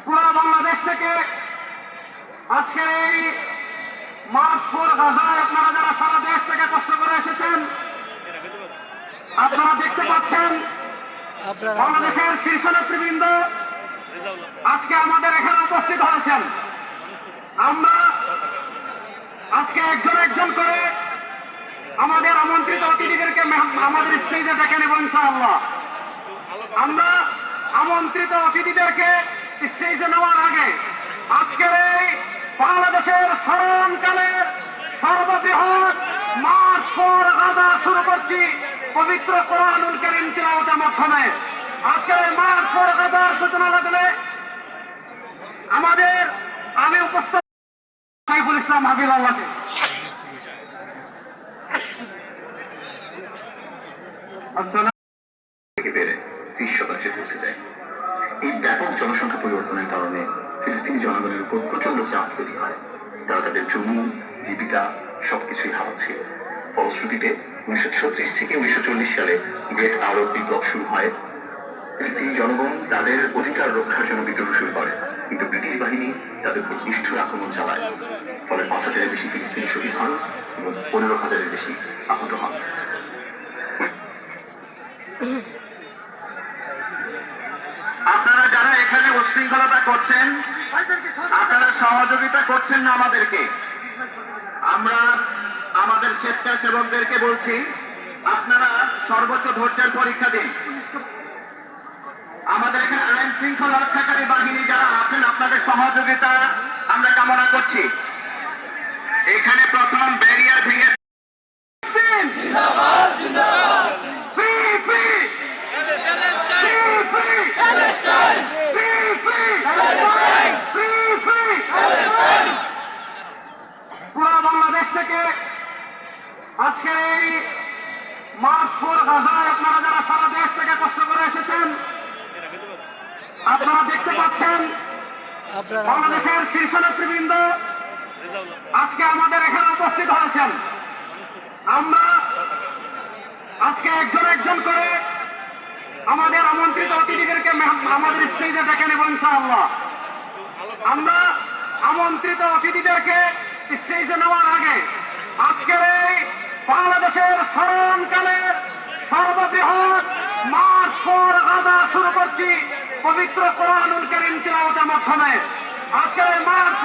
পুরা বাংলাদেশ থেকে আজকে এই মার্চ ফর গাজায় আপনারা যারা সারা দেশ থেকে কষ্ট করে এসেছেন, আপনারা দেখতে পাচ্ছেন বাংলাদেশের শীর্ষ নেতৃবৃন্দ আজকে আমাদের এখানে উপস্থিত হয়েছেন। আমরা আজকে একজন একজন করে আমাদের আমন্ত্রিত অতিথিদেরকে আমাদের স্টেজে ডেকে নেব ইনশাআল্লাহ। আমরা আমন্ত্রিত অতিথিদেরকে স্টেজে নেওয়ার আগে আজকের এই বাংলাদেশের স্মরণকালের সর্ববৃহৎ মার্চ ফর গাজা শুরু করছি পবিত্র কোরআনুল কারীম তিলাওয়াতের মাধ্যমে। আজকের এই মার্চ ফর গাজার সূচনা লাগলে আমি উপস্থিত সাইফুল ইসলাম হাবিবুল্লাহকে। এই ব্যাপক জনসংখ্যা পরিবর্তনের কারণে ফিলিস্তিনি জনগণের উপর প্রচন্ড চাপ তৈরি হয়। তারা তাদের জমি, জীবিকা সবকিছুই হারাচ্ছে। ফলশ্রুতিতে 1936 থেকে 1940 সালে গ্রেট আরব বিপ্লব শুরু হয়। ফিলিস্তিনি জনগণ তাদের অধিকার রক্ষার জন্য বিদ্রোহ শুরু করে, কিন্তু ব্রিটিশ বাহিনী তাদের উপর নিষ্ঠুর আক্রমণ চালায়। ফলে 5,000-এর বেশি ফিলিস্তিনি শহীদ হন এবং 15,000-এর বেশি আহত হন। আপনারা যারা এখানে উচ্ছৃঙ্খলতা করছেন, আপনারা সহযোগিতা করছেন না আমাদেরকে। আমরা আমাদের স্বেচ্ছাসেবকদেরকে বলছি, আপনারা সর্বোচ্চ ধৈর্যের পরীক্ষা দিন। আমাদের এখানে আইন শৃঙ্খলা রক্ষাকারী বাহিনী যারা আছেন, আপনাদের সহযোগিতা আমরা কামনা করছি। এখানে প্রথম ব্যারিয়ার ভেঙে পুরা বাংলাদেশ থেকে আজকে এই মার্চ ফর গাজায় আপনারা যারা সারা দেশ থেকে কষ্ট করে এসেছেন, আপনারা দেখতে পাচ্ছেন বাংলাদেশের শীর্ষ নেতৃবৃন্দ আজকে আমাদের এখানে উপস্থিত হয়েছেন। আমরা আজকে একজন একজন করে আমাদের আমন্ত্রিত অতিথিদেরকে আমাদের স্টেজে ডেকে নেব ইনশাআল্লাহ। আমরা আমন্ত্রিত অতিথিদেরকে স্টেজে নেওয়ার আগে আজকের এই বাংলাদেশের স্মরণকালের সর্ববৃহৎ মার্চ ফর গাজা শুরু করছি পবিত্র কোরআনুল কারীম তিলাওয়াতের মাধ্যমে। আজকের মার্চ